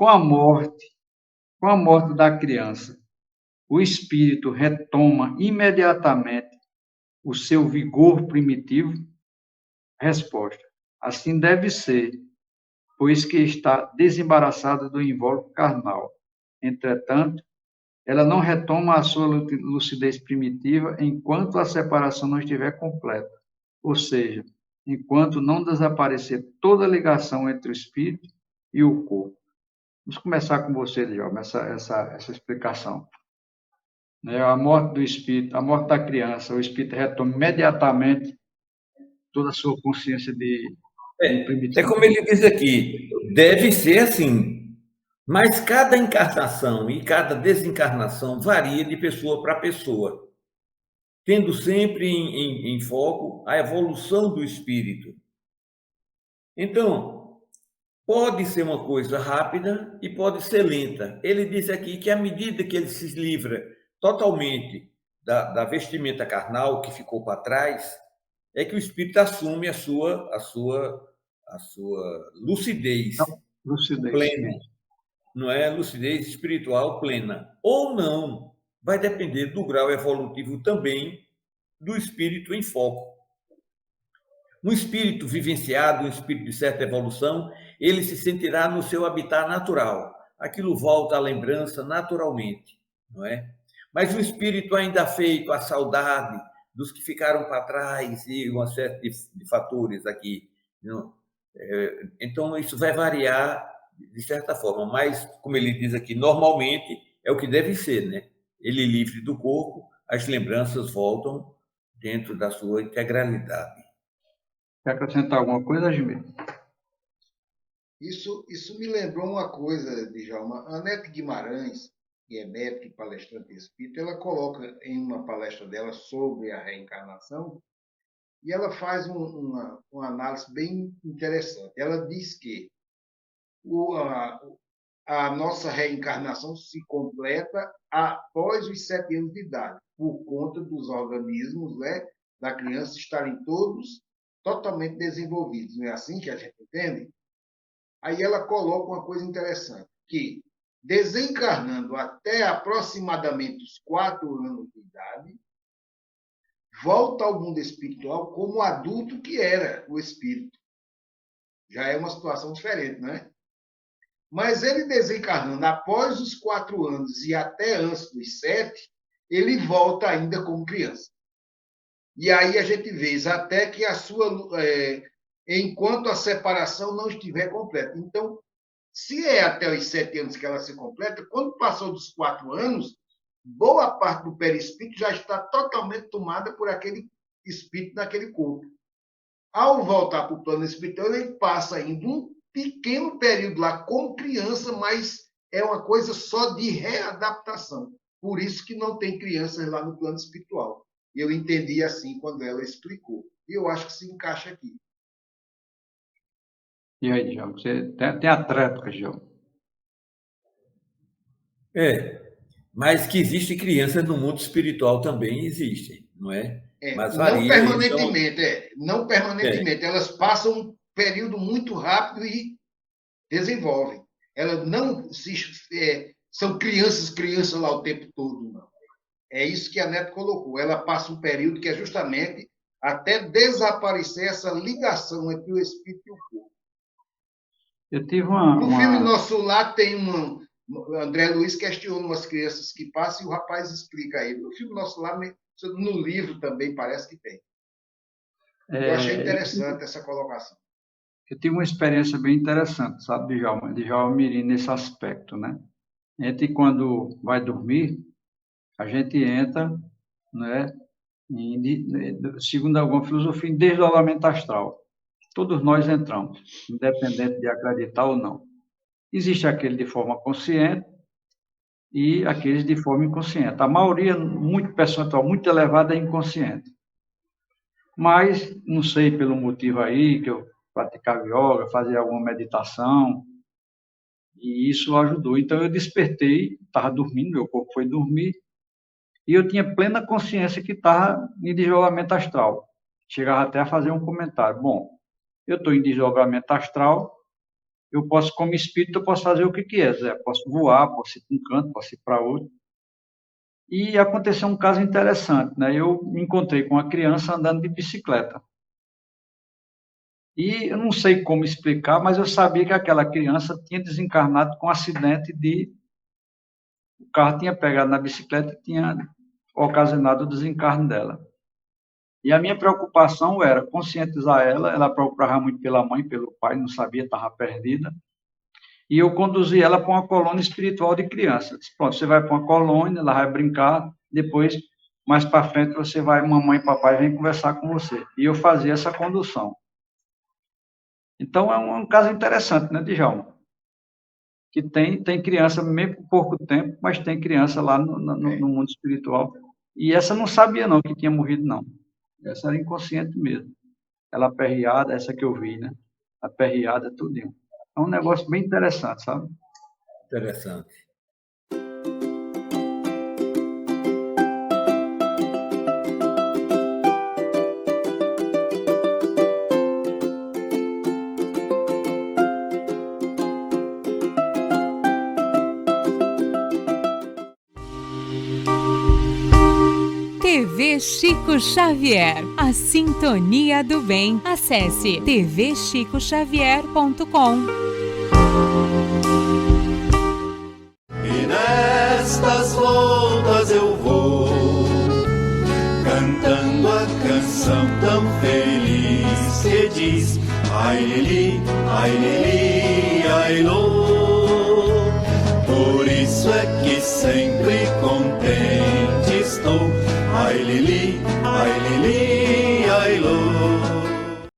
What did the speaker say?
Com a morte, com a morte da criança, o espírito retoma imediatamente o seu vigor primitivo? Resposta: assim deve ser, pois que está desembaraçada do invólucro carnal. Entretanto, ela não retoma a sua lucidez primitiva enquanto a separação não estiver completa, ou seja, enquanto não desaparecer toda a ligação entre o espírito e o corpo. Vamos começar com você, Djalma, essa explicação. A morte do espírito, a morte da criança, o espírito retoma imediatamente toda a sua consciência de É como ele diz aqui, deve ser assim, mas cada encarnação e cada desencarnação varia de pessoa para pessoa, tendo sempre em foco a evolução do espírito. Então, pode ser uma coisa rápida e pode ser lenta. Ele diz aqui que à medida que ele se livra totalmente da vestimenta carnal que ficou para trás, é que o espírito assume a sua lucidez plena, não é? Lucidez espiritual plena. Ou não, vai depender do grau evolutivo também do espírito em foco. Um espírito vivenciado, um espírito de certa evolução, ele se sentirá no seu habitat natural. Aquilo volta à lembrança naturalmente, não é? Mas o espírito ainda feito à saudade dos que ficaram para trás e uma série de fatores aqui, não? Então, isso vai variar de certa forma, mas, como ele diz aqui, normalmente é o que deve ser, né? Ele livre do corpo, as lembranças voltam dentro da sua integralidade. Quer acrescentar alguma coisa, Jimmy? Isso me lembrou uma coisa, Djalma. A Anete Guimarães, que é médica e palestrante espírita, ela coloca em uma palestra dela sobre a reencarnação e ela faz uma análise bem interessante. Ela diz que a nossa reencarnação se completa após os 7 anos de idade, por conta dos organismos, né, da criança estarem todos totalmente desenvolvidos. Não é assim que a gente entende? Aí ela coloca uma coisa interessante, que desencarnando até aproximadamente os 4 anos de idade, volta ao mundo espiritual como adulto que era o espírito. Já é uma situação diferente, né? Mas ele desencarnando após os 4 anos e até antes dos 7, ele volta ainda como criança. E aí a gente vê até que a sua... enquanto a separação não estiver completa. Então, se é até os 7 anos que ela se completa, quando passou dos 4 anos, boa parte do perispírito já está totalmente tomada por aquele espírito naquele corpo. Ao voltar para o plano espiritual, ele passa ainda um pequeno período lá como criança, mas é uma coisa só de readaptação. Por isso que não tem crianças lá no plano espiritual. Eu entendi assim quando ela explicou. E eu acho que se encaixa aqui. E aí, Djalma? Você tem a tréplica, Djalma? Mas que existem crianças no mundo espiritual também existem, não é? Mas não varia, permanentemente, não permanentemente. Elas passam um período muito rápido e desenvolvem. Elas não são crianças lá o tempo todo, não. É isso que a Neto colocou. Ela passa um período que é justamente até desaparecer essa ligação entre o espírito e o corpo. Eu tive No filme Nosso Lar tem André Luiz questiona umas crianças que passam e o rapaz explica a ele. No filme Nosso Lar, no livro também parece que tem. Eu achei interessante essa colocação. Eu tive uma experiência bem interessante, sabe, Djalma Mirim, nesse aspecto, né? A gente, quando vai dormir, a gente entra, né, segundo alguma filosofia, em desdobramento astral. Todos nós entramos, independente de acreditar ou não. Existe aquele de forma consciente e aqueles de forma inconsciente. A maioria, muito percentual, muito elevada, é inconsciente. Mas, não sei pelo motivo aí, que eu praticava yoga, fazia alguma meditação, e isso ajudou. Então, eu despertei, estava dormindo, meu corpo foi dormir, e eu tinha plena consciência que estava em desdobramento astral. Chegava até a fazer um comentário. Bom, eu estou em desdobramento astral, eu posso, como espírito, eu posso fazer o que quiser. Posso voar, posso ir para um canto, posso ir para outro. E aconteceu um caso interessante, né? Eu me encontrei com uma criança andando de bicicleta. E eu não sei como explicar, mas eu sabia que aquela criança tinha desencarnado com um acidente de... O carro tinha pegado na bicicleta e tinha ocasionado o desencarne dela. E a minha preocupação era conscientizar ela procurava muito pela mãe, pelo pai, não sabia, estava perdida. E eu conduzi ela para uma colônia espiritual de crianças. Disse, pronto, você vai para uma colônia, ela vai brincar, depois, mais para frente, você vai, mamãe e papai vêm conversar com você. E eu fazia essa condução. Então, é um caso interessante, né, Djalma? Que tem criança, mesmo por pouco tempo, mas tem criança lá no mundo espiritual. E essa não sabia, não, que tinha morrido, não. Essa era inconsciente mesmo. Ela aperreada, essa que eu vi, né? Aperreada, tudinho. É um negócio bem interessante, sabe? Interessante. TV Chico Xavier, a sintonia do bem. Acesse tvchicoxavier.com. E nestas voltas eu vou cantando a canção tão feliz que diz: ai lili, ai lô. Por isso é que sempre contente estou. Ai lili, ai lô.